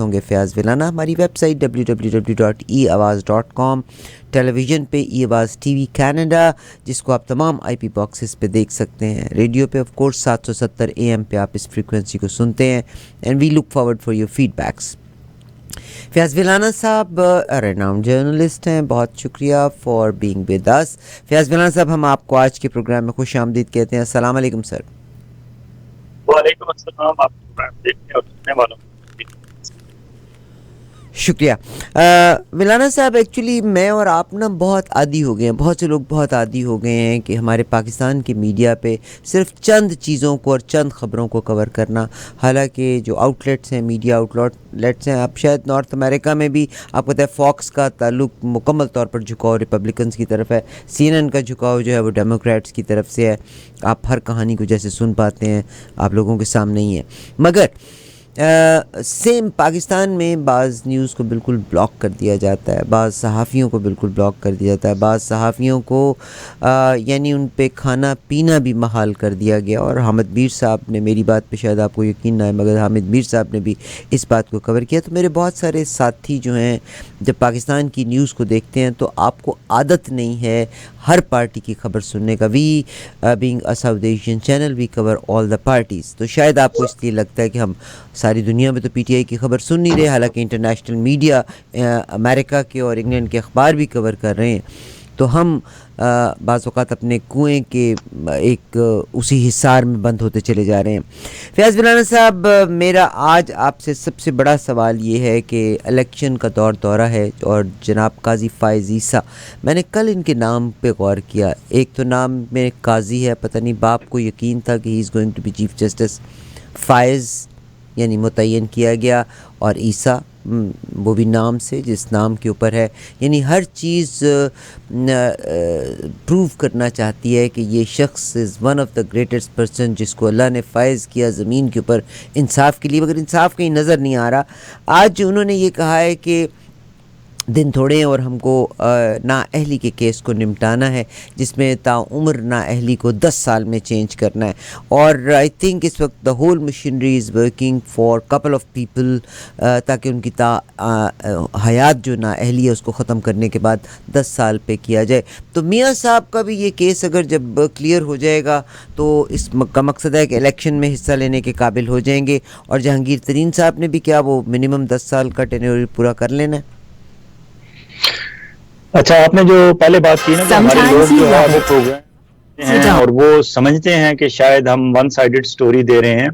होंगे फयाज़ विलाना। हमारी website www.eawaz.com, television पे ई आवाज़ टीवी कनाडा, जिसको आप तमाम आईपी बॉक्सेस पे देख सकते हैं। रेडियो पे ऑफ कोर्स 770 AM पे आप इस फ्रीक्वेंसी को सुनते हैं। And we look forward for your feedbacks. Fayaz Vilana साहब रेनाउंड जर्नलिस्ट हैं, बहुत शुक्रिया for being with us. Fayaz Vilana साहब, हम आपको आज के प्रोग्राम में खुश आमदीद कहते हैं। अस्सलाम वालेकुम सर। वालेकुम अस्सलाम। आप प्रोग्राम देखने और सुनने वालों को शुक्रिया। विलाना साहब, एक्चुअली मैं और आप ना बहुत आदी हो गए हैं, बहुत से लोग बहुत आदी हो गए हैं कि हमारे पाकिस्तान की मीडिया पे सिर्फ चंद चीज़ों को और चंद ख़बरों को कवर करना। हालांकि जो आउटलेट्स हैं, मीडिया आउटलेट्स हैं, अब शायद नॉर्थ अमेरिका में भी आपको पता है फॉक्स का ताल्लुक मुकम्मल तौर पर झुकाव रिपब्लिकन्स की तरफ है, CNN का झुकाव जो है वो डेमोक्रेट्स की तरफ से है। आप हर कहानी को जैसे सुन पाते हैं आप लोगों के सामने ही है। मगर सेम पाकिस्तान में बाज़ न्यूज़ को बिल्कुल ब्लॉक कर दिया जाता है, बाज़ सहाफ़ियों को बिल्कुल ब्लॉक कर दिया जाता है, बाज़ सहाफ़ियों को यानी उन पे खाना पीना भी महाल कर दिया गया। और हामिद मीर साहब ने, मेरी बात पे शायद आपको यकीन ना है मगर हामिद मीर साहब ने भी इस बात को कवर किया। तो मेरे बहुत सारे साथी जो हैं जब पाकिस्तान की न्यूज़ को देखते हैं तो आपको आदत नहीं है हर पार्टी की खबर सुनने का। We being a South Asian channel we cover all the parties, तो शायद आपको इसलिए लगता है कि हम सारी दुनिया में तो PTI की खबर सुन नहीं रहे, हालांकि इंटरनेशनल मीडिया अमेरिका के और इंग्लैंड के अखबार भी कवर कर रहे हैं। तो हम बाज़ औक़ात अपने कुएं के एक उसी हिसार में बंद होते चले जा रहे हैं। फयाज़ विलाना साहब, मेरा आज आपसे सबसे बड़ा सवाल ये है कि इलेक्शन का दौरा है और जनाब काजी फ़ायज़ ईसा, मैंने कल इनके नाम पे गौर किया। एक तो नाम में काजी है, पता नहीं बाप को यकीन था कि he is going to be chief justice. Faez यानी मुतय्यन किया गया, और ईसा वो भी नाम से जिस नाम के ऊपर है, यानी हर चीज़ प्रूव करना चाहती है कि ये शख्स is one of the greatest person जिसको अल्लाह ने फ़ायज़ किया ज़मीन के ऊपर इंसाफ के लिए, मगर इंसाफ कहीं नज़र नहीं आ रहा। आज उन्होंने ये कहा है कि दिन थोड़े हैं और हमको नाअहली के केस को निपटाना है जिसमें ताउम्र नाअहली को 10 साल में चेंज करना है। और आई थिंक इस वक्त the whole machinery is working for couple of people, ताकि उनकी हयात जो नाअहली है उसको ख़त्म करने के बाद 10 साल पे किया जाए। तो मियाँ साहब का भी ये केस अगर जब क्लियर हो जाएगा तो इसका मकसद है कि इलेक्शन में हिस्सा लेने के काबिल हो जाएंगे। और जहांगीर तरीन साहब ने भी क्या वो मिनिमम 10 साल का टेन्योर पूरा कर लेना है। अच्छा, आपने जो पहले बात की ना, हमारे लोग जो है वो प्रोग्राम हैं और वो समझते हैं कि शायद हम वन साइडेड स्टोरी दे रहे हैं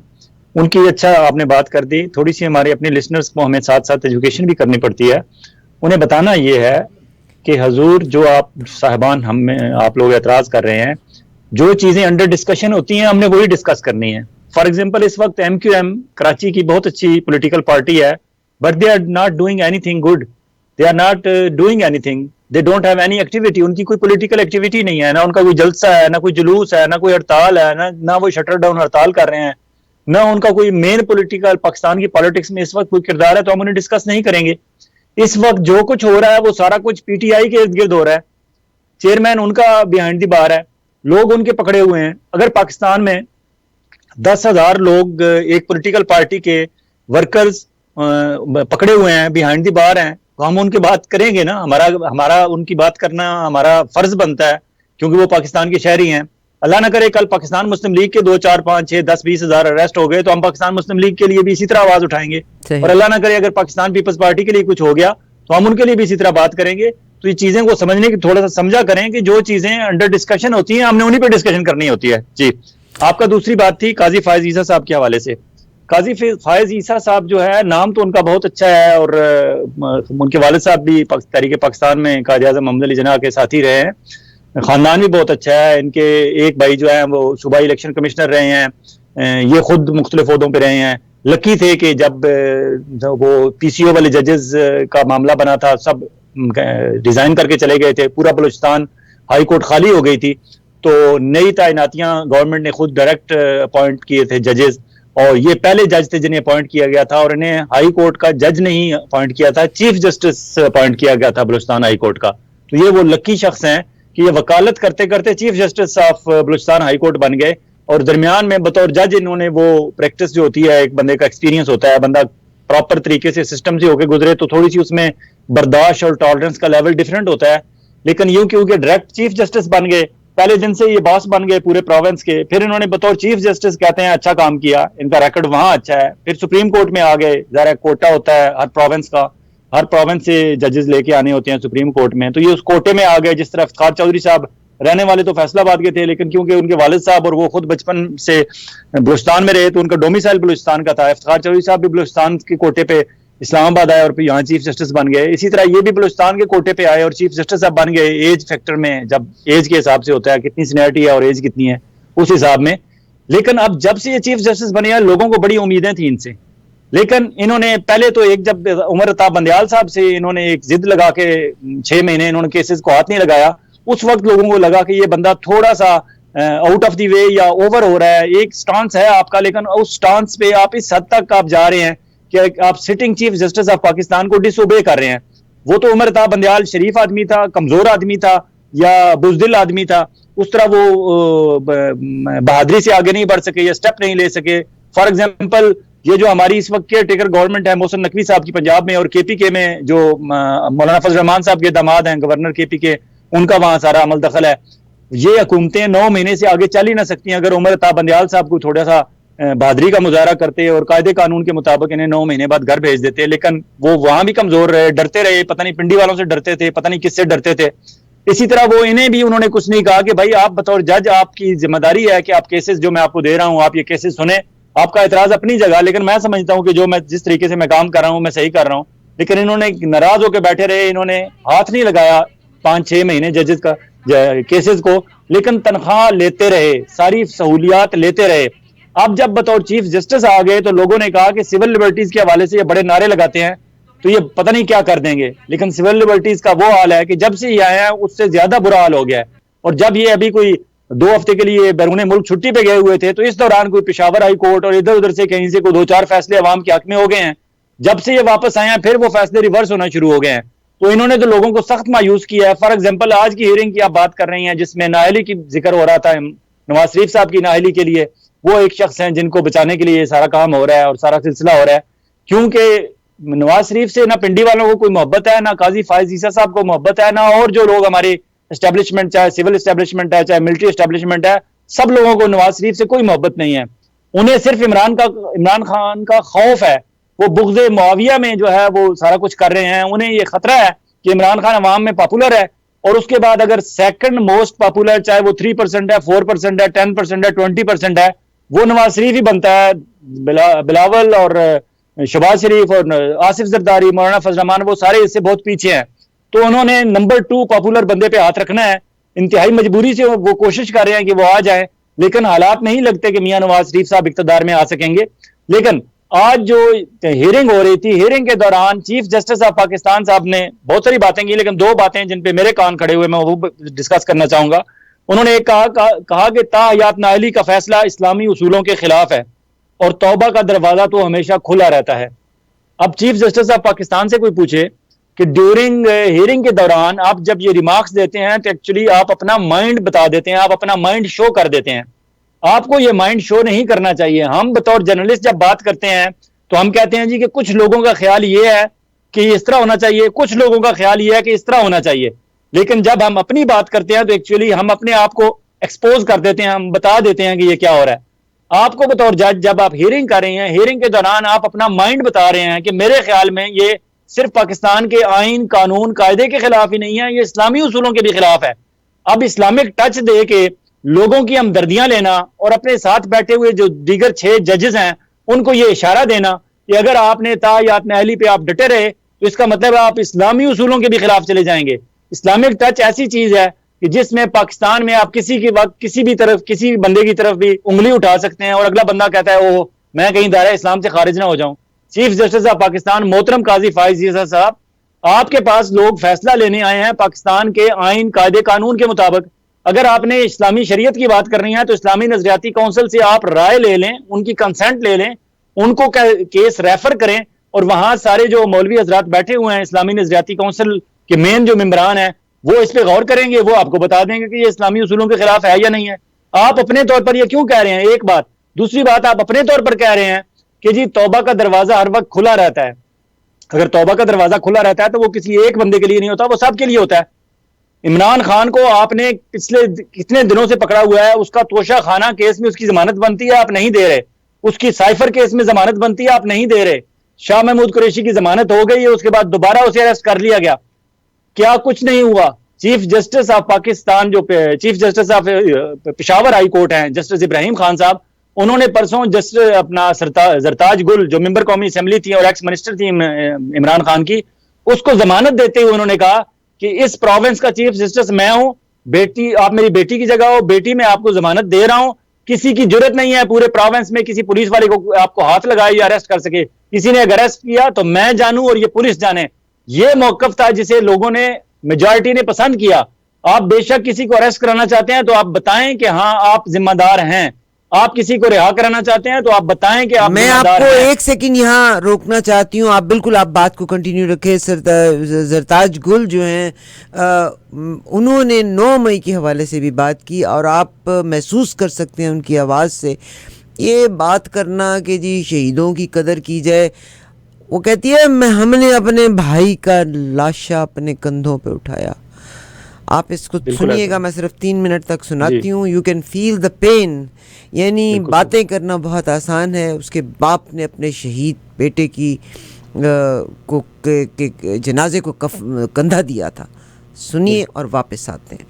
उनकी। अच्छा, आपने बात कर दी। थोड़ी सी हमारे अपने लिसनर्स को हमें साथ साथ एजुकेशन भी करनी पड़ती है। उन्हें बताना ये है कि हजूर जो आप साहिबान हमें आप लोग एतराज़ कर रहे हैं, जो चीज़ें अंडर डिस्कशन होती हैं हमने वही डिस्कस करनी है। फॉर एग्जाम्पल, इस वक्त MQM कराची की बहुत अच्छी पोलिटिकल पार्टी है, but they are not doing anything good, they are not doing anything, they don't have any activity. उनकी कोई पॉलिटिकल एक्टिविटी नहीं है, ना उनका कोई जलसा है, ना कोई जुलूस है, ना कोई हड़ताल है, ना वो शटर डाउन हड़ताल कर रहे हैं, ना उनका कोई मेन पॉलिटिकल पाकिस्तान की पॉलिटिक्स में इस वक्त कोई किरदार है, तो हम उन्हें डिस्कस नहीं करेंगे। इस वक्त जो कुछ हो रहा है वो सारा कुछ PTI के इर्द गिर्द हो रहा है। चेयरमैन उनका बिहाइंड द बार है, लोग उनके पकड़े हुए हैं। अगर पाकिस्तान में 10,000 लोग एक पॉलिटिकल पार्टी के वर्कर्स पकड़े हुए हैं, बिहाइंड द बार हैं, तो हम उनकी बात करेंगे ना। हमारा उनकी बात करना हमारा फर्ज बनता है, क्योंकि वो पाकिस्तान के शहरी हैं। अल्लाह ना करे कल पाकिस्तान मुस्लिम लीग के 2, 4, 5, 6, 10, 20 हज़ार अरेस्ट हो गए तो हम पाकिस्तान मुस्लिम लीग के लिए भी इसी तरह आवाज उठाएंगे। और अल्लाह ना करे अगर पाकिस्तान पीपल्स पार्टी के लिए कुछ हो गया तो हम उनके लिए भी इसी तरह बात करेंगे। तो ये चीजें को समझने की थोड़ा सा समझा करें कि जो चीजें अंडर डिस्कशन होती हैं हमने उन्हीं पर डिस्कशन करनी होती है। जी, आपका दूसरी बात थी काजी फ़ायज़ ईसा साहब के हवाले से। काजी फ़ायज़ ईसा साहब जो है, नाम तो उनका बहुत अच्छा है और उनके वालिद साहब भी तहरीक पाकिस्तान में कायद आज़म मोहम्मद अली जिन्ना के साथी रहे हैं। खानदान भी बहुत अच्छा है। इनके एक भाई जो है वो सूबाई इलेक्शन कमिश्नर रहे हैं, ये खुद मुख्तलिफ ओहदों पर रहे हैं। लकी थे कि जब वो PCO वाले जजेस का मामला बना था सब रिजाइन करके चले गए थे, पूरा बलूचिस्तान हाई कोर्ट खाली हो गई थी, तो नई तैनातियां गवर्नमेंट ने खुद डायरेक्ट अपॉइंट किए थे जजेस, और ये पहले जज थे जिन्हें अपॉइंट किया गया था, और इन्हें हाई कोर्ट का जज नहीं अपॉइंट किया था, चीफ जस्टिस अपॉइंट किया गया था बलूचिस्तान हाई कोर्ट का। तो ये वो लकी शख्स हैं कि ये वकालत करते करते chief justice of Balochistan high court बन गए, और दरमियान में बतौर जज इन्होंने वो प्रैक्टिस जो होती है, एक बंदे का एक्सपीरियंस होता है, बंदा प्रॉपर तरीके से सिस्टम से होकर गुजरे तो थोड़ी सी उसमें बर्दाश्त और टॉलरेंस का लेवल डिफरेंट होता है। लेकिन यूं क्योंकि डायरेक्ट चीफ जस्टिस बन गए, पहले दिन से ये बॉस बन गए पूरे प्रोविंस के, फिर इन्होंने बतौर चीफ जस्टिस कहते हैं अच्छा काम किया, इनका रिकॉर्ड वहां अच्छा है, फिर सुप्रीम कोर्ट में आ गए, जरा कोटा होता है हर प्रोविंस का, हर प्रोविंस से जजेस लेके आने होते हैं सुप्रीम कोर्ट में, तो ये उस कोटे में आ गए। जिस तरह इफ्तिखार चौधरी साहब रहने वाले तो फैसलाबाद के थे, लेकिन क्योंकि उनके वालिद साहब और वो खुद बचपन से बलूचिस्तान में रहे तो उनका डोमिसाइल बलूचिस्तान का था। इफ्तिखार चौधरी साहब भी बलूचिस्तान के कोटे पे इस्लामाबाद आए और फिर यहाँ चीफ जस्टिस बन गए। इसी तरह ये भी बलूचिस्तान के कोटे पे आए और चीफ जस्टिस अब बन गए, एज फैक्टर में, जब एज के हिसाब से होता है कितनी सीनियरिटी है और एज कितनी है उस हिसाब में। लेकिन अब जब से ये चीफ जस्टिस बने हैं लोगों को बड़ी उम्मीदें थी इनसे, लेकिन इन्होंने पहले तो एक जब उमर अता बंदयाल साहब से इन्होंने एक जिद लगा के 6 महीने इन्होंने केसेस को हाथ नहीं लगाया, उस वक्त लोगों को लगा कि ये बंदा थोड़ा सा आउट ऑफ द वे या ओवर हो रहा है, एक स्टांस है आपका, लेकिन उस स्टांस पे आप इस हद तक आप जा रहे हैं कि आप sitting chief justice of Pakistan को डिसोबे कर रहे हैं। वो तो उमर अता बंदयाल शरीफ आदमी था, कमजोर आदमी था या बुजदिल आदमी था, उस तरह वो बहादुरी से आगे नहीं बढ़ सके या स्टेप नहीं ले सके। फॉर एग्जाम्पल ये जो हमारी इस वक्त केयर टेकर गवर्नमेंट है मोहसिन नकवी साहब की पंजाब में, और केपीके में जो मौलाना फजल रहमान साहब के दामाद हैं गवर्नर केपीके, उनका वहां सारा अमल दखल है। ये हुकूमतें 9 महीने से आगे चल ही ना सकती हैं। अगर उमर अता बंदयाल साहब को थोड़ा सा बहादुरी का मुजाहरा करते और कायदे कानून के मुताबिक इन्हें 9 महीने बाद घर भेज देते, लेकिन वो वहां भी कमजोर रहे, डरते रहे, पता नहीं पिंडी वालों से डरते थे, पता नहीं किससे डरते थे। इसी तरह वो इन्हें भी उन्होंने कुछ नहीं कहा कि भाई आप बतौर जज आपकी जिम्मेदारी है कि आप केसेस जो मैं आपको दे रहा हूं आप ये केसेस सुने, आपका एतराज अपनी जगह, लेकिन मैं समझता हूं कि जो मैं जिस तरीके से मैं काम कर रहा हूं मैं सही कर रहा हूं। लेकिन इन्होंने नाराज होकर बैठे रहे, इन्होंने हाथ नहीं लगाया 5-6 महीने जजेस का केसेस को, लेकिन तनख्वाह लेते रहे, सारी सहूलियात लेते रहे। अब जब बतौर चीफ जस्टिस आ गए तो लोगों ने कहा कि सिविल लिबर्टीज के हवाले से ये बड़े नारे लगाते हैं तो ये पता नहीं क्या कर देंगे, लेकिन सिविल लिबर्टीज का वो हाल है कि जब से ये आए हैं उससे ज्यादा बुरा हाल हो गया है। और जब ये अभी कोई 2 हफ्ते के लिए बैरून मुल्क छुट्टी पे गए हुए थे तो इस दौरान कोई पेशावर हाई कोर्ट और इधर उधर से कहीं से कोई 2-4 फैसले अवाम के हक में हो गए हैं। जब से ये वापस आए हैं फिर वो फैसले रिवर्स होना शुरू हो गए हैं, तो इन्होंने तो लोगों को सख्त मायूस किया है। फॉर एग्जाम्पल आज की हियरिंग की आप बात कर रही हैं जिसमें नाअहली की जिक्र हो रहा था, नवाज शरीफ साहब की नाअहली के लिए वो एक शख्स हैं जिनको बचाने के लिए सारा काम हो रहा है और सारा सिलसिला हो रहा है, क्योंकि नवाज शरीफ से ना पिंडी वालों को कोई मोहब्बत है, ना काजी फायज ईसा साहब को मोहब्बत है, ना और जो लोग हमारे एस्टेब्लिशमेंट, चाहे सिविल एस्टेब्लिशमेंट है चाहे मिलिट्री एस्टेब्लिशमेंट है, सब लोगों को नवाज शरीफ से कोई मोहब्बत नहीं है। उन्हें सिर्फ इमरान खान का खौफ है, वो बुग़्ज़े मुआविया में जो है वो सारा कुछ कर रहे हैं। उन्हें ये खतरा है कि इमरान खान अवाम में पॉपुलर है और उसके बाद अगर सेकंड मोस्ट पॉपुलर, चाहे वो 3% है, 4% है, 10% है, 20% है, वो नवाज शरीफ ही बनता है। बिलावल और शहबाज शरीफ और आसिफ जरदारी, मौलाना फजल रहमान, वो सारे इससे बहुत पीछे हैं। तो उन्होंने नंबर 2 पॉपुलर बंदे पे हाथ रखना है। इंतहाई मजबूरी से वो कोशिश कर रहे हैं कि वो आ जाए, लेकिन हालात नहीं लगते कि मियां नवाज शरीफ साहब इख्तिदार में आ सकेंगे। लेकिन आज जो हियरिंग हो रही थी, हियरिंग के दौरान चीफ जस्टिस ऑफ पाकिस्तान साहब ने बहुत सारी बातें की, लेकिन 2 बातें जिन पे मेरे कान खड़े हुए मैं वो डिस्कस करना चाहूंगा। उन्होंने एक कहा कि ताहयात नाअहली का फैसला इस्लामी उसूलों के खिलाफ है और तौबा का दरवाजा तो हमेशा खुला रहता है। अब चीफ जस्टिस ऑफ पाकिस्तान से कोई पूछे कि ड्यूरिंग हियरिंग के दौरान आप जब ये रिमार्क्स देते हैं तो एक्चुअली आप अपना माइंड बता देते हैं, आप अपना माइंड शो कर देते हैं। आपको ये माइंड शो नहीं करना चाहिए। हम बतौर जर्नलिस्ट जब बात करते हैं तो हम कहते हैं जी कि कुछ लोगों का ख्याल ये है कि इस तरह होना चाहिए, कुछ लोगों का ख्याल ये है कि इस तरह होना चाहिए, लेकिन जब हम अपनी बात करते हैं तो एक्चुअली हम अपने आप को एक्सपोज कर देते हैं, हम बता देते हैं कि ये क्या हो रहा है। आपको बतौर जज जब आप हियरिंग कर रहे हैं, हियरिंग के दौरान आप अपना माइंड बता रहे हैं कि मेरे ख्याल में ये सिर्फ पाकिस्तान के आइन, कानून, कायदे के खिलाफ ही नहीं है, ये इस्लामी उसूलों के भी खिलाफ है। अब इस्लामिक टच दे के लोगों की हमदर्दियां लेना और अपने साथ बैठे हुए जो दीगर 6 जजेस हैं उनको ये इशारा देना कि अगर आपने ताहयात नाअहली पे आप डटे रहे तो इसका मतलब आप इस्लामी उसूलों के भी खिलाफ चले जाएंगे। इस्लामिक टच ऐसी चीज है कि जिसमें पाकिस्तान में आप किसी की वक्त किसी भी तरफ, किसी बंदे की तरफ भी उंगली उठा सकते हैं और अगला बंदा कहता है ओह मैं कहीं दायरा इस्लाम से खारिज ना हो जाऊं। चीफ जस्टिस ऑफ पाकिस्तान मोहतरम काजी फायज ईसा साहब, आपके पास लोग फैसला लेने आए हैं पाकिस्तान के आइन, कायदे, कानून के मुताबिक। अगर आपने इस्लामी शरीयत की बात करनी है तो इस्लामी नजरियाती काउंसिल से आप राय ले लें, उनकी कंसेंट ले लें, उनको केस रेफर करें और वहां सारे जो मौलवी हजरात बैठे हुए हैं इस्लामी नजरियाती काउंसिल के मेन जो मेंबरान हैं वो इस पे गौर करेंगे, वो आपको बता देंगे कि ये इस्लामी उसूलों के खिलाफ है या नहीं है। आप अपने तौर पर ये क्यों कह रहे हैं, एक बात। दूसरी बात, आप अपने तौर पर कह रहे हैं कि जी तौबा का दरवाजा हर वक्त खुला रहता है। अगर तौबा का दरवाजा खुला रहता है तो वो किसी एक बंदे के लिए नहीं होता, वो सबके लिए होता है। इमरान खान को आपने पिछले कितने दिनों से पकड़ा हुआ है, उसका तोशा खाना केस में उसकी जमानत बनती है, आप नहीं दे रहे। उसकी साइफर केस में जमानत बनती है, आप नहीं दे रहे। शाह महमूद कुरैशी की जमानत हो गई है, उसके बाद दोबारा उसे अरेस्ट कर लिया गया, क्या कुछ नहीं हुआ। चीफ जस्टिस ऑफ पाकिस्तान, जो chief justice of Peshawar high court हैं, जस्टिस इब्राहिम खान साहब, उन्होंने परसों जस्टिस अपना जरताज गुल जो मेंबर कौमी असेंबली थी और एक्स मिनिस्टर थी इमरान खान की, उसको जमानत देते हुए उन्होंने कहा कि इस प्रोविंस का चीफ जस्टिस मैं हूं, बेटी आप मेरी बेटी की जगह हो, बेटी मैं आपको जमानत दे रहा हूं। किसी की जरूरत नहीं है पूरे प्रोविंस में किसी पुलिस वाले को आपको हाथ लगाए या अरेस्ट कर सके। किसी ने अगर अरेस्ट किया तो मैं जानूं और ये पुलिस जाने। ये मौकफ था जिसे लोगों ने, मेजॉरिटी ने पसंद किया। आप बेशक किसी को अरेस्ट कराना चाहते हैं तो आप बताएं कि हाँ आप जिम्मेदार हैं, आप किसी को रिहा कराना चाहते हैं तो आप बताएं कि आप मैं आपको एक सेकंड यहाँ रोकना चाहती हूँ, आप बिल्कुल आप बात को कंटिन्यू रखें। जरताज गुल जो हैं उन्होंने 9 मई के हवाले से भी बात की और आप महसूस कर सकते हैं उनकी आवाज़ से ये बात करना कि जी शहीदों की कदर की जाए। वो कहती है हमने अपने भाई का लाशा अपने कंधों पे उठाया। आप इसको सुनिएगा, मैं सिर्फ 3 मिनट तक सुनाती हूँ। You can feel the pain. यानी बातें करना बहुत आसान है, उसके बाप ने अपने शहीद बेटे की को के जनाजे को कंधा दिया था। सुनिए और वापस आते हैं।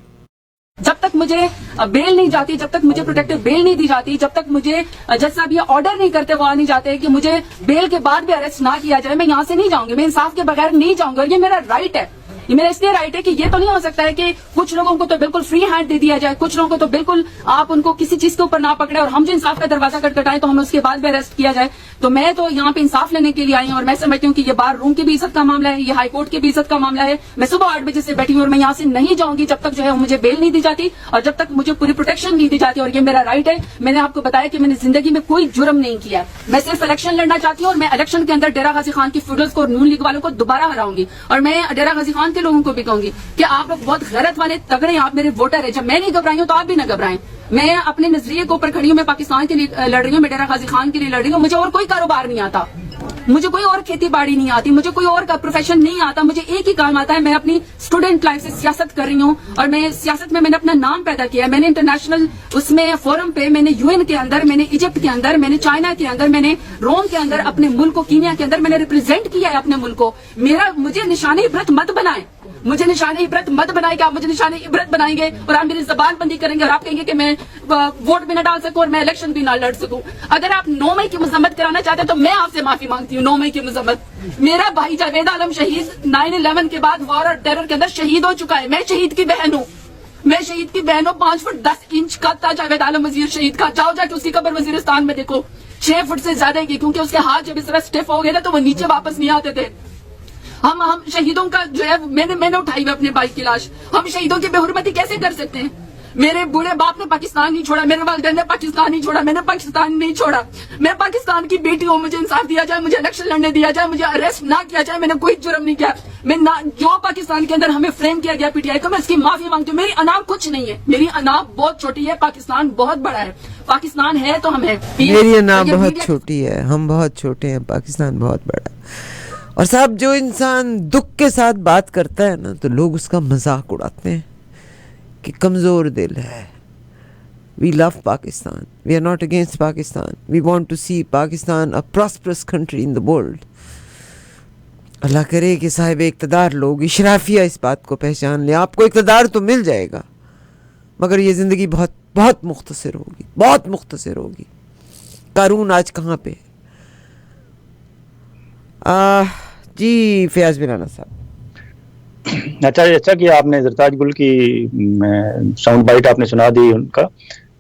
जब तक मुझे बेल नहीं जाती, जब तक मुझे प्रोटेक्टिव बेल नहीं दी जाती, जब तक मुझे जज साहब ये ऑर्डर नहीं करते, वहां नहीं जाते कि मुझे बेल के बाद भी अरेस्ट ना किया जाए, मैं यहाँ से नहीं जाऊंगी, मैं इंसाफ के बगैर नहीं जाऊंगी। और ये मेरा राइट है, ये मेरा इसलिए राइट है कि ये तो नहीं हो सकता है कि कुछ लोगों को तो बिल्कुल फ्री हैंड दे दिया जाए, कुछ लोगों को तो बिल्कुल आप उनको किसी चीज के ऊपर ना पकड़े और हम जो इंसाफ का दरवाजा खटखटाएं तो हमें उसके बाद भी अरेस्ट किया जाए। तो मैं तो यहाँ पे इंसाफ लेने के लिए आई हूँ और मैं समझती हूँ कि ये बार रूम की भी इज्जत का मामला है, ये हाई कोर्ट की भी इज्जत का मामला है। मैं सुबह 8 बजे से बैठी हूँ और मैं यहाँ से नहीं जाऊंगी जब तक जो है मुझे बेल नहीं दी जाती और जब तक मुझे पूरी प्रोटेक्शन नहीं दी जाती। और ये मेरा राइट है। मैंने आपको बताया कि मैंने जिंदगी में कोई जुर्म नहीं किया, मैं सिर्फ इलेक्शन लड़ना चाहती हूँ और मैं इलेक्शन के अंदर डेरा गाजी खान की फुडल्स को, नून लीग वालों को दोबारा हराऊंगी। और मैं डेरा गाजी खान के लोगों को भी कहूंगी कि आप लोग बहुत गलत वाले तगड़े हैं, आप मेरे वोटर है। जब मैं नहीं घबराई हूँ तो आप भी न घबराएं। मैं अपने नजरिए के ऊपर खड़ी हूँ, मैं पाकिस्तान के लिए लड़ रही हूँ, मैं डेरा गाजी खान के लिए लड़ रही हूँ। मुझे और कोई कारोबार नहीं आता, मुझे कोई और खेती बाड़ी नहीं आती, मुझे कोई और का प्रोफेशन नहीं आता, मुझे एक ही काम आता है। मैं अपनी स्टूडेंट लाइफ से सियासत कर रही हूँ और मैं सियासत में मैंने अपना नाम पैदा किया है। मैंने इंटरनेशनल उसमें फोरम पे, मैंने यूएन के अंदर, मैंने इजिप्ट के अंदर, मैंने चाइना के अंदर, मैंने रोम के अंदर अपने मुल्क को, कीनिया के अंदर मैंने रिप्रेजेंट किया है अपने मुल्क को। मुझे निशाने इबरत मत बनाए, मुझे निशाने इबरत मत बनाएंगे। आप मुझे निशाने इबरत बनाएंगे और आप मेरी जबान बंदी करेंगे और आप कहेंगे कि मैं वोट भी ना डाल सकूं और मैं इलेक्शन भी ना लड़ सकूं। अगर आप 9 मई की मजम्मत कराना चाहते हैं तो मैं आपसे माफी मांगती हूँ। 9 मई की मजम्मत, मेरा भाई जावेद आलम शहीद 9/11 के बाद वॉर और टेरर के अंदर शहीद हो चुका है। मैं शहीद की बहन हूँ, मैं शहीद की बहन हूँ। 5 फुट 10 इंच का था जावेद आलम वजीर शहीद का। जाओ जाके उसकी कब्र वजीरिस्तान में देखो, 6 फुट से ज्यादा की, क्योंकि उसके हाथ जब इस तरह स्टिफ हो गए ना तो वो नीचे वापस नहीं आते थे। हम शहीदों का जो है मैंने उठाई हुई अपने भाई की लाश। हम शहीदों की बेहुरमती कैसे कर सकते हैं? मेरे बूढ़े बाप ने पाकिस्तान नहीं छोड़ा, मेरे वालिदैन ने पाकिस्तान नहीं छोड़ा, मैंने पाकिस्तान नहीं छोड़ा। मैं पाकिस्तान की बेटी हूँ, मुझे इंसाफ दिया जाए, मुझे इलेक्शन लड़ने दिया जाए, मुझे अरेस्ट ना किया जाए। मैंने कोई जुर्म नहीं किया। मैं ना, जो पाकिस्तान के अंदर हमें फ्रेम किया गया पीटीआई को, मैं इसकी माफी मांगती हूँ। मेरी अनाप कुछ नहीं है, मेरी अनाप बहुत छोटी है, पाकिस्तान बहुत बड़ा है। पाकिस्तान है तो हम है। मेरी अनाप बहुत छोटी है, हम बहुत छोटे हैं, पाकिस्तान बहुत बड़ा है। और साहब, जो इंसान दुख के साथ बात करता है ना तो लोग उसका मजाक उड़ाते हैं कि कमज़ोर दिल है। We love Pakistan, we are not against Pakistan, we want to see Pakistan a prosperous country in the world. Allah करे कि साहिब इक़्तिदार लोग, इशराफिया इस बात को पहचान ले। आपको इक़्तिदार तो मिल जाएगा मगर ये ज़िंदगी बहुत बहुत मुख्तसर होगी, बहुत मुख्तसर होगी। कारून आज कहाँ पे? जी फयाज बिलाना साहब। अच्छा किया आपने जरताज गुल की साउंड बाइट आपने सुना दी उनका।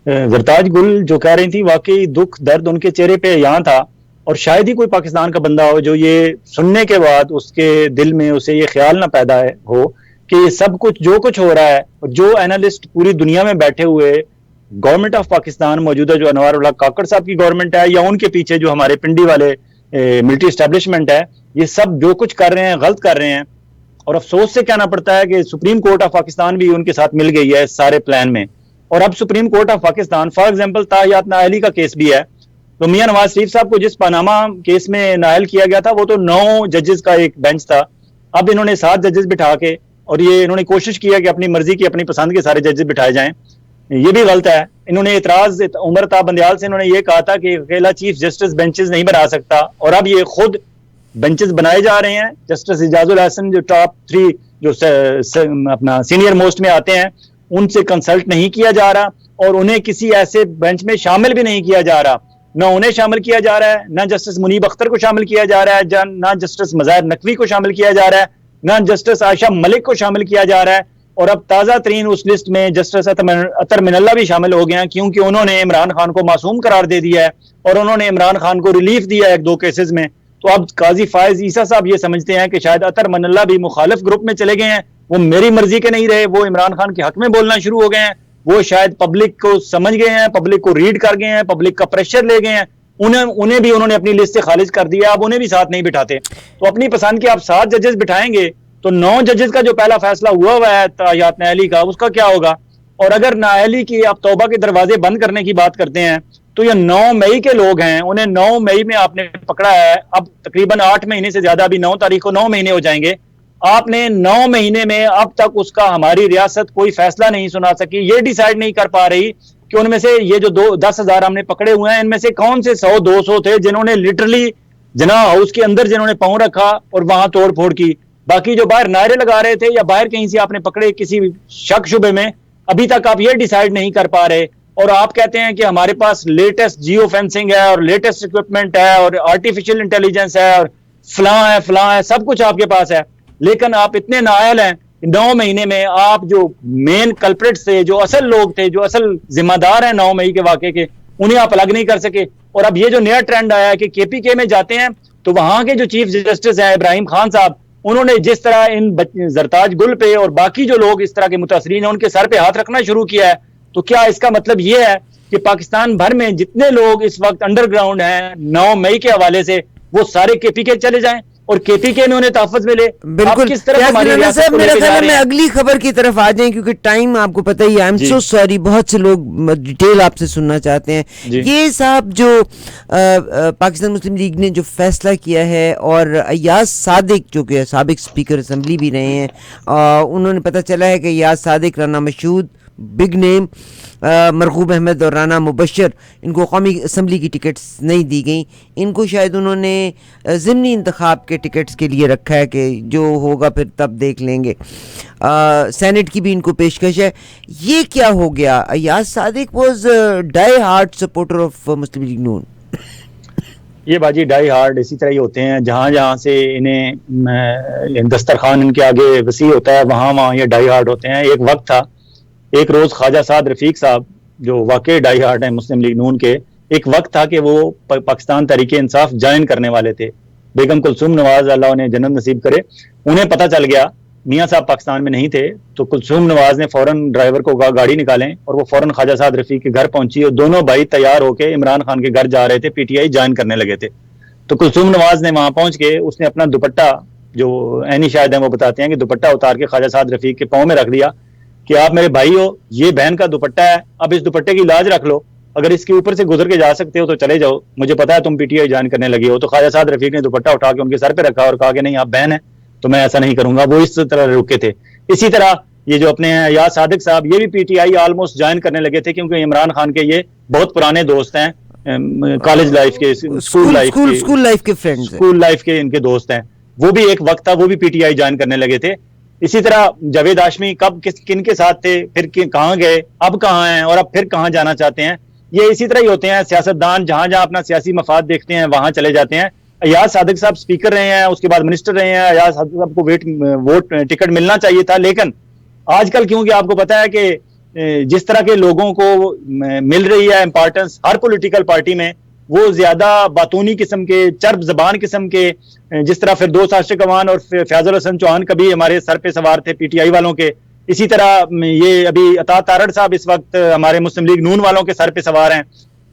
जरताज गुल जो कह रही थी, वाकई दुख दर्द उनके चेहरे पे यहाँ था। और शायद ही कोई पाकिस्तान का बंदा हो जो ये सुनने के बाद उसके दिल में उसे ये ख्याल ना पैदा हो कि ये सब कुछ जो कुछ हो रहा है, जो एनालिस्ट पूरी दुनिया में बैठे हुए, गवर्नमेंट ऑफ पाकिस्तान मौजूदा जो अनवर उल्लाह काकड़ साहब की गवर्नमेंट है या उनके पीछे जो हमारे पिंडी वाले मिलिट्री एस्टेब्लिशमेंट है, ये सब जो कुछ कर रहे हैं गलत कर रहे हैं। और अफसोस से कहना पड़ता है कि सुप्रीम कोर्ट ऑफ पाकिस्तान भी उनके साथ मिल गई है इस सारे प्लान में। और अब supreme court of Pakistan, for example ताहियात नाअहली का केस भी है, तो मियां नवाज शरीफ साहब को जिस पनामा केस में नायल किया गया था वो तो 9 जजेस का एक बेंच था। अब इन्होंने 7 जजेस बिठा के, और ये इन्होंने कोशिश किया कि अपनी मर्जी की अपनी पसंद के सारे जजेस बिठाए जाएं, ये भी गलत है। इन्होंने इतराज उमर अता बंदियाल से इन्होंने ये कहा था कि अकेला चीफ जस्टिस बेंचेस नहीं बना सकता, और अब ये खुद बेंचेस बनाए जा रहे हैं। जस्टिस इजाजुल हसन जो टॉप 3 जो अपना सीनियर मोस्ट में आते हैं उनसे कंसल्ट नहीं किया जा रहा, और उन्हें किसी ऐसे बेंच में शामिल भी नहीं किया जा रहा। ना उन्हें शामिल किया जा रहा है, ना जस्टिस मुनीब अख्तर को शामिल किया जा रहा है, ना जस्टिस मज़ाहिर नकवी को शामिल किया जा रहा है, ना जस्टिस आयशा मलिक को शामिल किया जा रहा है। और अब ताज़ा तरीन उस लिस्ट में जस्टिस अतर मिनल्ला भी शामिल हो गए हैं, क्योंकि उन्होंने इमरान खान को मासूम करार दे दिया है और उन्होंने इमरान खान को रिलीफ दिया है 2 केसेस में। तो अब काजी फायज ईसा साहब ये समझते हैं कि शायद अतर मिनल्ला भी मुखालिफ ग्रुप में चले गए हैं, वो मेरी मर्जी के नहीं रहे, वो इमरान खान के हक में बोलना शुरू हो गए हैं, वो शायद पब्लिक को समझ गए हैं, पब्लिक को रीड कर गए हैं, पब्लिक का प्रेशर ले गए हैं, उन्हें भी उन्होंने अपनी लिस्ट से खारिज कर दिया। अब उन्हें भी साथ नहीं बिठाते। तो अपनी पसंद के आप 7 जजेस बिठाएंगे तो 9 जजेस का जो पहला फैसला हुआ है तायात नायली का, उसका क्या होगा? और अगर नायली की आप तौबा के दरवाजे बंद करने की बात करते हैं तो ये 9 मई के लोग हैं, उन्हें 9 मई में आपने पकड़ा है। अब तकरीबन 8 महीने से ज्यादा, अभी 9 तारीख को 9 महीने हो जाएंगे। आपने 9 महीने में अब तक उसका हमारी रियासत कोई फैसला नहीं सुना सकी, ये डिसाइड नहीं कर पा रही कि उनमें से ये जो 10,000 हमने पकड़े हुए हैं, इनमें से कौन से 100-200 थे जिन्होंने लिटरली जना हाउस के अंदर जिन्होंने पांव रखा और वहां तोड़ फोड़ की। बाकी जो बाहर नारे लगा रहे थे या बाहर कहीं से आपने पकड़े किसी शक शुबे में, अभी तक आप ये डिसाइड नहीं कर पा रहे। और आप कहते हैं कि हमारे पास लेटेस्ट जियो फेंसिंग है और लेटेस्ट इक्विपमेंट है और आर्टिफिशियल इंटेलिजेंस है और फलां है, सब कुछ आपके पास है, लेकिन आप इतने नायल हैं। 9 महीने में आप जो मेन कल्प्रिट्स थे, जो असल लोग थे, जो असल जिम्मेदार हैं 9 मई के वाकये के, उन्हें आप अलग नहीं कर सके। और अब ये जो नया ट्रेंड आया है कि केपीके में जाते हैं तो वहां के जो चीफ जस्टिस हैं इब्राहिम खान साहब, उन्होंने जिस तरह इन जरताज गुल पे और बाकी जो लोग इस तरह के मुतासरीन हैं उनके सर पे हाथ रखना शुरू किया है, तो क्या इसका मतलब ये है कि पाकिस्तान भर में जितने लोग इस वक्त अंडरग्राउंड हैं 9 मई के हवाले से, वो सारे केपीके चले जाएं और केपीके में उन्हें तहफ़्फ़ुज़ मिले? बिल्कुल। किस तरह साहब मेरा ख्याल है मैं अगली खबर की तरफ आ जाएं, क्योंकि टाइम आपको पता ही है। आई एम सो सॉरी, बहुत से लोग डिटेल आपसे सुनना चाहते हैं। ये साहब जो पाकिस्तान मुस्लिम लीग ने जो फैसला किया है, और अयाज सादिक जो कि साबिक स्पीकर असम्बली भी रहे हैं, उन्होंने पता चला है कि अयाज सादिक, राना मशहूद, बिग नेम, मरगूब अहमद और राना मुबशर, इनको कौमी असम्बली की टिकट्स नहीं दी गई। इनको शायद उन्होंने ज़िमनी इंतखाब के टिकट्स के लिए रखा है कि जो होगा फिर तब देख लेंगे। सेनेट की भी इनको पेशकश है। ये क्या हो गया? Ayaz Sadiq was die hard supporter of Muslim League Noon. ये बाजी डाई हार्ड इसी तरह ही होते हैं, जहाँ जहाँ से इन्हें दस्तरखान इनके आगे वसी होता है वहाँ ये डाई हार्ड होते हैं। एक वक्त था, एक रोज ख्वाजा साद रफीक साहब जो वाकई डाई हार्ड है मुस्लिम लीग नून के, एक वक्त था कि वो पाकिस्तान तहरीके इंसाफ ज्वाइन करने वाले थे। बेगम कुलसूम नवाज, अल्लाह उन्हें जन्नत नसीब करे, उन्हें पता चल गया मियाँ साहब पाकिस्तान में नहीं थे, तो कुलसूम नवाज ने फौरन ड्राइवर को कहा गाड़ी निकालें, और वो फौरन ख्वाजा साद रफीक के घर पहुंची और दोनों भाई तैयार होकर इमरान खान के घर जा रहे थे, पीटीआई ज्वाइन करने लगे थे। तो कुलसूम नवाज ने वहां पहुंच के उसने अपना दुपट्टा, जो ऐनी शायद है वो बताते हैं कि दुपट्टा उतार के ख्वाजा साद रफीक के पाँव में रख दिया कि आप मेरे भाई हो, ये बहन का दुपट्टा है, अब इस दुपट्टे की लाज रख लो, अगर इसके ऊपर से गुजर के जा सकते हो तो चले जाओ, मुझे पता है तुम पीटीआई ज्वाइन करने लगे हो। तो ख्वाजा साद रफीक ने दुपट्टा उठा के उनके सर पे रखा और कहा कि नहीं आप बहन है तो मैं ऐसा नहीं करूंगा। वो इस तरह रुके थे। इसी तरह ये जो अपने अयाज सादिक साहब, ये भी पीटीआई ऑलमोस्ट ज्वाइन करने लगे थे, क्योंकि इमरान खान के ये बहुत पुराने दोस्त हैं, कॉलेज लाइफ के, स्कूल लाइफ के इनके दोस्त हैं। वो भी एक वक्त था वो भी पीटीआई ज्वाइन करने लगे थे। इसी तरह जावेद हाशमी कब किन के साथ थे, फिर कहाँ गए, अब कहाँ हैं और अब फिर कहाँ जाना चाहते हैं, ये इसी तरह ही होते हैं। सियासतदान जहां जहां अपना सियासी मफाद देखते हैं वहां चले जाते हैं। अयाज सादिक साहब स्पीकर रहे हैं, उसके बाद मिनिस्टर रहे हैं, अयाज सादिक साहब को वोट टिकट मिलना चाहिए था, लेकिन आजकल क्योंकि आपको पता है कि जिस तरह के लोगों को मिल रही है इंपॉर्टेंस हर पॉलिटिकल पार्टी में, वो ज्यादा बातूनी किस्म के, चर्ब जबान किस्म के, जिस तरह फिरदौस आशिक अवान और फयाजुल हसन चौहान कभी हमारे सर पे सवार थे पीटीआई वालों के, इसी तरह ये अभी अता तारड़ साहब इस वक्त हमारे मुस्लिम लीग नून वालों के सर पे सवार हैं।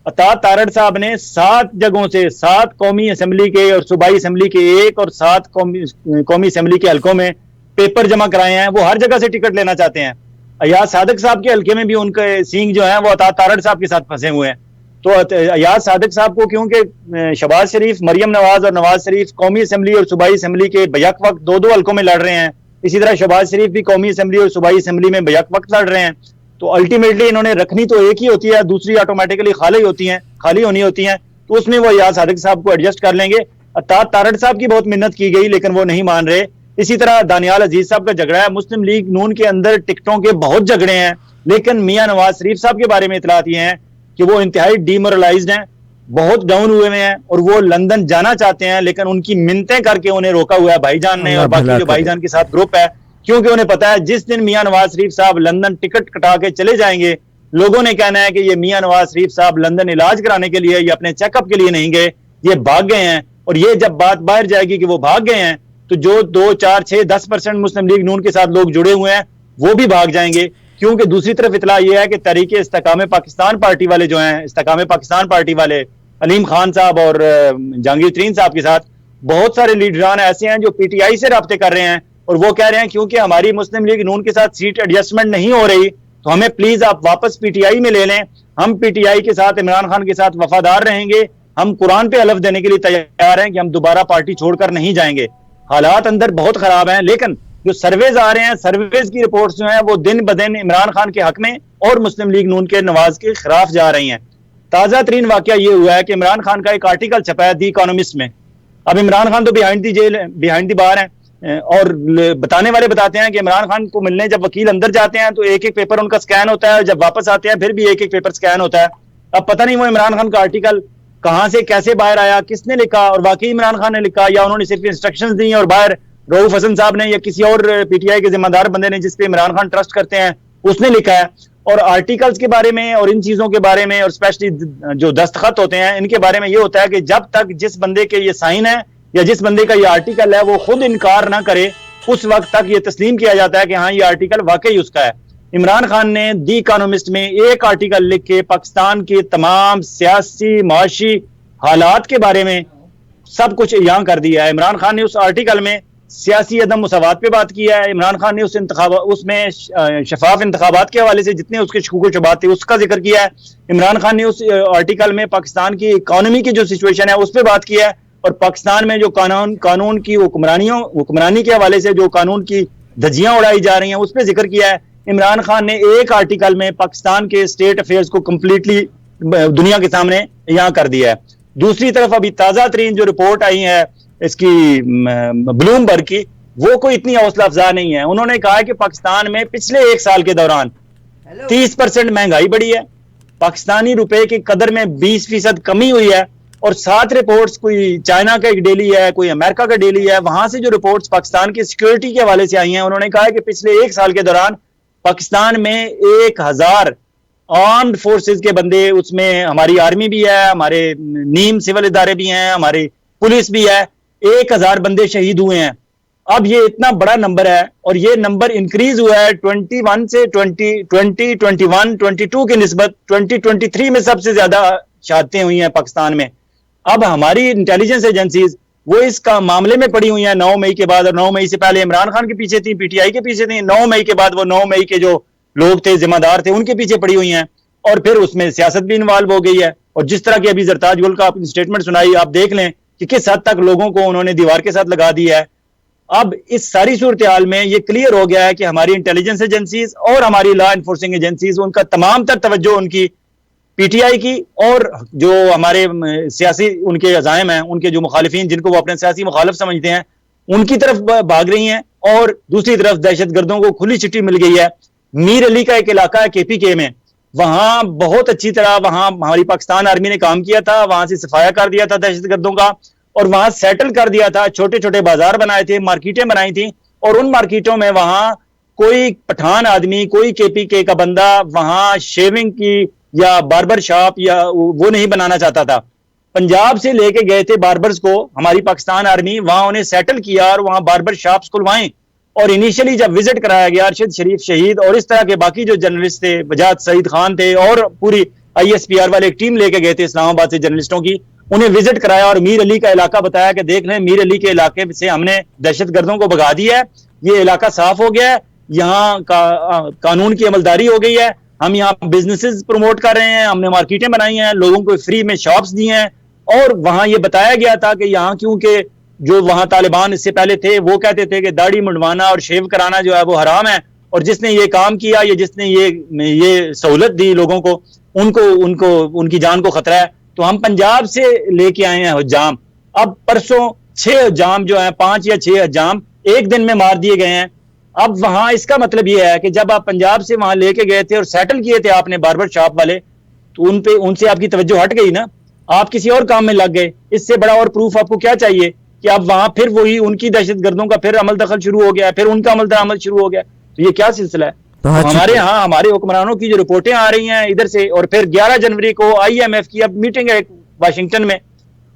अता तारड़ साहब ने 7 जगहों से, 7 कौमी असम्बली के और सूबाई असम्बली के 1 और 7 कौमी असम्बली के हल्कों में पेपर जमा कराए हैं। वो हर जगह से टिकट लेना चाहते हैं। अयाज सादिक साहब के हल्के में भी उनके सींग जो है वो अता तारड़ साहब के साथ फंसे हुए हैं। तो अयाज सादिक साहब को क्योंकि शहबाज शरीफ, मरियम नवाज और नवाज शरीफ कौमी असम्बली और सूबाई असम्बली के बैक वक्त दो दो हल्कों में लड़ रहे हैं, इसी तरह शहबाज शरीफ भी कौमी असम्बली और सूबाई असम्बली में बैक वक्त लड़ रहे हैं, तो अल्टीमेटली इन्होंने रखनी तो एक ही होती है, दूसरी ऑटोमेटिकली खाली होनी होती है, तो उसमें वो अयाज सादिक साहब को एडजस्ट कर लेंगे। तारड़ साहब की बहुत मिन्नत की गई लेकिन वो नहीं मान रहे। इसी तरह दानियाल अजीज साहब का झगड़ा है, मुस्लिम लीग नून के अंदर टिकटों के बहुत झगड़े हैं, लेकिन मियां नवाज शरीफ साहब के बारे में इतलात ये हैं कि वो इंतहाई डीमोरलाइज्ड हैं, बहुत डाउन हुए हुए हैं और वो लंदन जाना चाहते हैं, लेकिन उनकी मिन्नतें करके उन्हें रोका हुआ है भाईजान ने और बाकी जो भाईजान के साथ ग्रुप है, क्योंकि उन्हें पता है जिस दिन मियां नवाज शरीफ साहब लंदन टिकट कटा के चले जाएंगे, लोगों ने कहना है कि ये मियां नवाज शरीफ साहब लंदन इलाज कराने के लिए या अपने चेकअप के लिए नहीं गए, ये भाग गए हैं। और ये जब बात बाहर जाएगी कि वो भाग गए हैं, तो जो 2, 4, 6, 10% मुस्लिम लीग नून के साथ लोग जुड़े हुए हैं वो भी भाग जाएंगे, क्योंकि दूसरी तरफ इतला ये है कि तहरीक इस्तेकाम पाकिस्तान पार्टी वाले जो हैं, इस्तेकाम पाकिस्तान पार्टी वाले अलीम खान साहब और जहांगीर तरीन साहब के साथ बहुत सारे लीडरान ऐसे हैं जो पीटीआई से राब्ते कर रहे हैं और वो कह रहे हैं क्योंकि हमारी मुस्लिम लीग नून के साथ सीट एडजस्टमेंट नहीं हो रही तो हमें प्लीज आप वापस पीटीआई में ले लें, हम पीटीआई के साथ इमरान खान के साथ वफादार रहेंगे, हम कुरान पे हलफ देने के लिए तैयार हैं कि हम दोबारा पार्टी छोड़कर नहीं जाएंगे। हालात अंदर बहुत खराब हैं, लेकिन जो सर्वेज आ रहे हैं, सर्वेज की रिपोर्ट्स जो हैं वो दिन ब दिन इमरान खान के हक में और मुस्लिम लीग नून के नवाज के खिलाफ जा रही हैं। ताजा तरीन वाकया ये हुआ है कि इमरान खान का एक आर्टिकल छपा है दी इकोनॉमिस्ट में। अब इमरान खान तो behind the jail, behind the bar है और बताने वाले बताते हैं कि इमरान खान को मिलने जब वकील अंदर जाते हैं तो एक एक पेपर उनका स्कैन होता है और जब वापस आते हैं फिर भी एक एक पेपर स्कैन होता है। अब पता नहीं वो इमरान खान का आर्टिकल कहां से कैसे बाहर आया, किसने लिखा और वाकई इमरान खान ने लिखा या उन्होंने सिर्फ इंस्ट्रक्शंस दी और बाहर रऊफ हसन साहब ने या किसी और पीटीआई के जिम्मेदार बंदे ने जिसपे इमरान खान ट्रस्ट करते हैं उसने लिखा है। और आर्टिकल्स के बारे में और इन चीजों के बारे में और स्पेशली जो दस्तखत होते हैं इनके बारे में ये होता है कि जब तक जिस बंदे के ये साइन है या जिस बंदे का ये आर्टिकल है वो खुद इनकार ना करे उस वक्त तक ये तस्लीम किया जाता है कि हाँ ये आर्टिकल वाकई उसका है। इमरान खान ने दी इकोनॉमिस्ट में एक आर्टिकल लिख के पाकिस्तान के तमाम सियासी माशी हालात के बारे में सब कुछ यहाँ कर दिया है। इमरान खान ने उस आर्टिकल में सियासी अदम मुसावात पे बात किया है। इमरान खान ने उसमें शफाफ इंतखाबात के हवाले से जितने उसके शकूक शुबात थे उसका जिक्र किया है। इमरान खान ने उस आर्टिकल में पाकिस्तान की इकोनॉमी की जो सिचुएशन है उस पर बात किया है और पाकिस्तान में जो कानून की हुक्मरानी के हवाले से जो कानून की धज्जियां उड़ाई जा रही हैं उस पर जिक्र किया है। इमरान खान ने एक आर्टिकल में पाकिस्तान के स्टेट अफेयर्स को कंप्लीटली दुनिया के सामने यहाँ कर दिया है। दूसरी तरफ अभी ताजा तरीन जो रिपोर्ट आई है इसकी ब्लूमबर्ग की वो कोई इतनी हौसला अफजा नहीं है। उन्होंने कहा है कि पाकिस्तान में पिछले एक साल के दौरान 30% महंगाई बढ़ी है, पाकिस्तानी रुपए की कदर में 20% कमी हुई है और 7 रिपोर्ट्स, कोई चाइना का एक डेली है, कोई अमेरिका का डेली है, वहां से जो रिपोर्ट्स पाकिस्तान की सिक्योरिटी के हवाले से आई हैं उन्होंने कहा है कि पिछले एक साल के दौरान पाकिस्तान में 1000 आर्म्ड फोर्सेस के बंदे, उसमें हमारी आर्मी भी है, हमारे नीम सिविल इदारे भी हैं, हमारी पुलिस भी है, 1000 बंदे शहीद हुए हैं। अब ये इतना बड़ा नंबर है और ये नंबर इंक्रीज हुआ है 21 से 20, 21, 22 की निस्बत 2023 में सबसे ज्यादा शहादतें हुई हैं पाकिस्तान में। अब हमारी इंटेलिजेंस एजेंसीज वो इस मामले में पड़ी हुई हैं 9 मई के बाद, और 9 मई से पहले इमरान खान के पीछे थी, पीटीआई के पीछे थी, 9 मई के बाद वो 9 मई के जो लोग थे, जिम्मेदार थे, उनके पीछे पड़ी हुई हैं और फिर उसमें सियासत भी इन्वॉल्व हो गई है। और जिस तरह की अभी जरताज गुल का आपने स्टेटमेंट सुनाई, आप देख लें कि किस हद तक लोगों को उन्होंने दीवार के साथ लगा दिया है। अब इस सारी सूरत हाल में ये क्लियर हो गया है कि हमारी इंटेलिजेंस एजेंसीज और हमारी लॉ एनफोर्सिंग एजेंसीज उनका तमाम तर तवज्जो उनकी पीटीआई की और जो हमारे सियासी उनके अजायम हैं, उनके जो मुखालिफिन जिनको वो अपने सियासी मुखालिफ समझते हैं उनकी तरफ भाग रही हैं और दूसरी तरफ दहशतगर्दों को खुली चिट्ठी मिल गई है। मीर अली का एक इलाका है केपीके में, वहां बहुत अच्छी तरह वहां हमारी पाकिस्तान आर्मी ने काम किया था, वहां से सफाया कर दिया था दहशतगर्दों का और वहां सेटल कर दिया था, छोटे छोटे बाजार बनाए थे, मार्केटें बनाई थी और उन मार्केटों में वहां कोई पठान आदमी, कोई केपीके का बंदा वहां शेविंग की या बार्बर शॉप या वो नहीं बनाना चाहता था। पंजाब से लेके गए थे बार्बर्स को हमारी पाकिस्तान आर्मी, वहां उन्हें सेटल किया और वहां बार्बर शॉप्स खुलवाएं। और इनिशियली जब विजिट कराया गया अरशद शरीफ शहीद और इस तरह के बाकी जो जर्नलिस्ट थे, बजाज सईद खान थे और पूरी ISPR वाले एक टीम लेके गए थे इस्लामाबाद से जर्नलिस्टों की, उन्हें विजिट कराया और मीर अली का इलाका बताया कि देख लें मीर अली के इलाके से हमने दहशतगर्दों को भगा दिया है, ये इलाका साफ हो गया है, यहाँ का कानून की अमलदारी हो गई है हम यहाँ बिजनेसेस प्रमोट कर रहे हैं, हमने मार्केटें बनाई हैं, लोगों को फ्री में शॉप्स दी हैं, और वहां ये बताया गया था कि यहाँ क्योंकि जो वहां तालिबान इससे पहले थे वो कहते थे कि दाढ़ी मुंडवाना और शेव कराना जो है वो हराम है, और जिसने ये काम किया, ये जिसने ये सहूलत दी लोगों को, उनको उनको उनकी जान को खतरा है। तो हम पंजाब से लेके आए हैं हुज्जाम। अब परसों 6 हुज्जाम जो है, 5 या 6 हुज्जाम एक दिन में मार दिए गए हैं। अब वहां इसका मतलब ये है कि जब आप पंजाब से वहां लेके गए थे और सेटल किए थे आपने बार्बर शॉप वाले, तो उनसे आपकी तवज्जो हट गई ना, आप किसी और काम में लग गए। इससे बड़ा और प्रूफ आपको क्या चाहिए कि अब वहां फिर वही उनकी दहशतगर्दों का फिर अमल दखल शुरू हो गया, फिर उनका अमल शुरू हो गया। तो ये क्या सिलसिला है? तो हमारे यहाँ हमारे हुक्मरानों की जो रिपोर्टें आ रही हैं इधर से, और फिर 11 जनवरी को IMF की अब मीटिंग है वाशिंगटन में,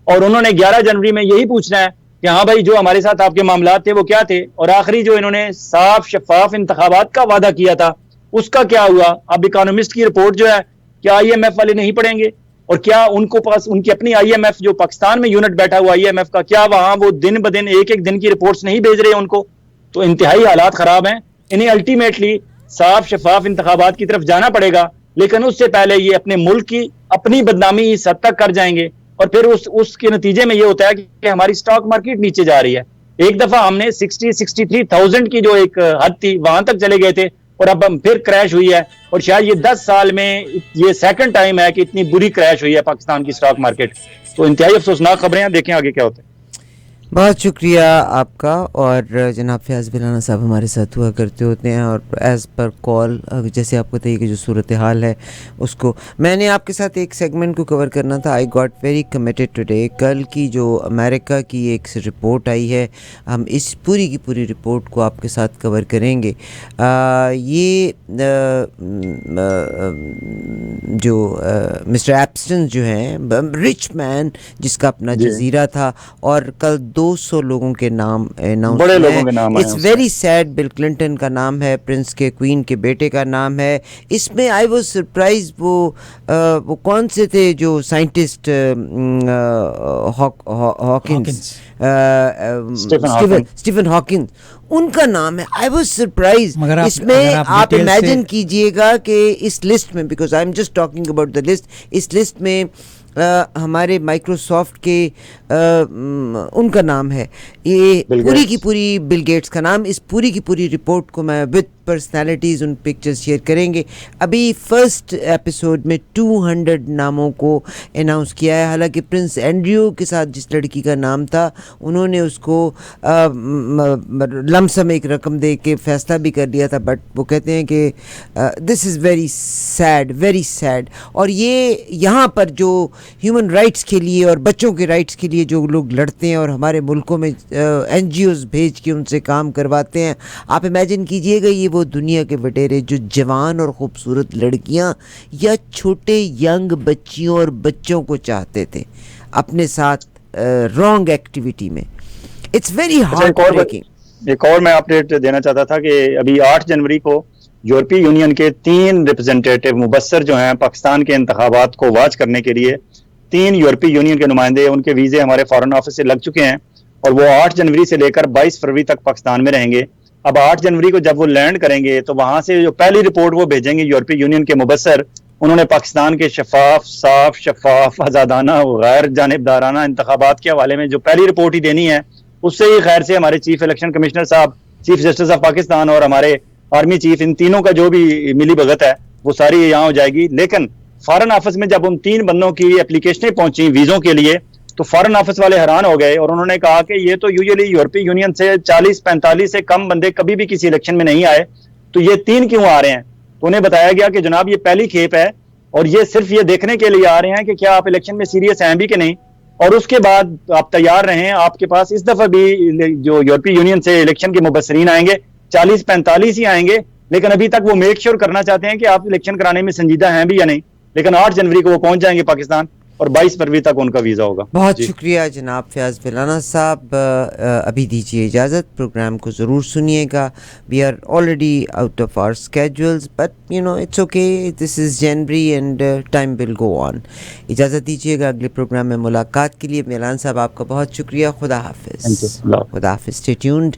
और उन्होंने 11 जनवरी में यही पूछना है कि हाँ भाई, जो हमारे साथ आपके मामला थे वो क्या थे, और आखिरी जो इन्होंने साफ शफाफ इंतखाबात का वादा किया था उसका क्या हुआ। अब इकोनॉमिस्ट की रिपोर्ट जो है, क्या IMF वाले नहीं पढ़ेंगे? और क्या उनको पास उनकी अपनी IMF जो पाकिस्तान में यूनिट बैठा हुआ IMF का, क्या वहां वो दिन ब दिन एक एक दिन की रिपोर्ट्स नहीं भेज रहे उनको? तो इंतहाई हालात खराब हैं। इन्हें अल्टीमेटली साफ शफाफ इंतखाबात की तरफ जाना पड़ेगा, लेकिन उससे पहले ये अपने मुल्क की अपनी बदनामी इस हद तक कर जाएंगे, और फिर उसके नतीजे में ये होता है कि हमारी स्टॉक मार्केट नीचे जा रही है। एक दफा हमने 63,000 की जो एक हद थी वहां तक चले गए थे, और अब हम फिर क्रैश हुई है, और शायद ये 10 साल में ये सेकंड टाइम है कि इतनी बुरी क्रैश हुई है पाकिस्तान की स्टॉक मार्केट। तो इंतहाई अफसोसनाक खबरें हैं, देखें आगे क्या होता है। बहुत शुक्रिया आपका। और जनाब फयाज़ बिलाना साहब हमारे साथ हुआ करते होते हैं, और एज़ पर कॉल जैसे आपको बताइए कि जो सूरत हाल है उसको मैंने आपके साथ एक सेगमेंट को कवर करना था। I got very committed today. कल की जो अमेरिका की एक रिपोर्ट आई है, हम इस पूरी की पूरी रिपोर्ट को आपके साथ कवर करेंगे। ये जो मिस्टर एप्स्टन जो हैं, रिच मैन जिसका अपना जजीरा था, और कल 200 लोगों के नाम अनाउंस बड़े लोगों के नाम it's very sad. Bill Clinton का नाम है, प्रिंस के क्वीन के बेटे का नाम है इसमें। आई वाज सरप्राइज, वो कौन से थे जो साइंटिस्ट, हॉकिंस, स्टीफन हॉकिंस, उनका नाम है। I was surprise. इसमें आप इमेजिन कीजिएगा कि इस लिस्ट में, because I am just talking about the list, इस लिस्ट में हमारे माइक्रोसॉफ्ट के उनका नाम है, ये पूरी की पूरी बिल गेट्स का नाम। इस पूरी की पूरी रिपोर्ट को मैं विद पर्सनालिटीज़ उन पिक्चर्स शेयर करेंगे। अभी फर्स्ट एपिसोड में 200 नामों को अनाउंस किया है। हालांकि प्रिंस एंड्रयू के साथ जिस लड़की का नाम था, उन्होंने उसको लमसम एक रकम दे के फैसला भी कर लिया था, बट वो कहते हैं कि this is very sad, very sad. और ये यहाँ पर जो ह्यूमन राइट्स के लिए और बच्चों के राइट्स के लिए जो लोग लड़ते हैं और हमारे मुल्कों में NGOs भेज के उनसे काम करवाते हैं, आप इमेजिन कीजिएगा ये वो दुनिया के वटेरे जो जवान और ख़ूबसूरत लड़कियां या छोटे यंग बच्चियों और बच्चों को चाहते थे अपने साथ रॉन्ग एक्टिविटी में। It's very heart breaking. एक और मैं अपडेट देना चाहता था कि अभी 8 जनवरी को यूरोपीय यूनियन के 3 रिप्रेजेंटेटिव मुबस्सर जो हैं पाकिस्तान के इंतखाबात को वॉच करने के लिए, 3 यूरोपीय यूनियन के नुमाइंदे, उनके वीज़े हमारे फॉरेन ऑफिस से लग चुके हैं, और वो 8 जनवरी से लेकर 22 फरवरी तक पाकिस्तान में रहेंगे। अब 8 जनवरी को जब वो लैंड करेंगे तो वहां से जो पहली रिपोर्ट वो भेजेंगे यूरोपीय यूनियन के मुबस्सर, उन्होंने पाकिस्तान के साफ शफाफ आज़ादाना गैर जानिबदाराना इंतखाबात के हवाले में जो पहली रिपोर्ट ही देनी है, उससे ही खैर से हमारे चीफ इलेक्शन कमिश्नर साहब, चीफ जस्टिस ऑफ पाकिस्तान और हमारे आर्मी चीफ, इन तीनों का जो भी मिली भगत है वो सारी यहाँ हो जाएगी। लेकिन फॉरेन ऑफिस में जब उन 3 बंदों की एप्लीकेशनें पहुंची वीज़ों के लिए, तो फॉरेन ऑफिस वाले हैरान हो गए, और उन्होंने कहा कि ये तो यूजुअली यूरोपीय यूनियन से 40-45 से कम बंदे कभी भी किसी इलेक्शन में नहीं आए, तो ये 3 क्यों आ रहे हैं? तो उन्हें बताया गया कि जनाब ये पहली खेप है, और ये सिर्फ ये देखने के लिए आ रहे हैं कि क्या आप इलेक्शन में सीरियस हैं भी कि नहीं, और उसके बाद आप तैयार रहें। आपके पास इस दफा भी जो यूरोपीय यूनियन से इलेक्शन के मुबस्सरीन आएंगे 40-45 ही आएंगे, लेकिन अभी तक वो मेक श्योर करना चाहते हैं कि आप इलेक्शन कराने में संजीदा हैं भी या नहीं। लेकिन 8 जनवरी को वो पहुंच जाएंगे पाकिस्तान, और 22 फरवरी तक उनका वीज़ा होगा। बहुत शुक्रिया जनाब फयाज़ बिलाना साहब। अभी दीजिए इजाज़त, प्रोग्राम को ज़रूर सुनिएगा। We are already out of our schedules, but you know it's okay, this is January and time will go on. इजाज़त दीजिएगा, अगले प्रोग्राम में मुलाकात के लिए। मिलान साहब आपका बहुत शुक्रिया। खुदा हाफिज़। खुदा हाफिज़। Stay tuned.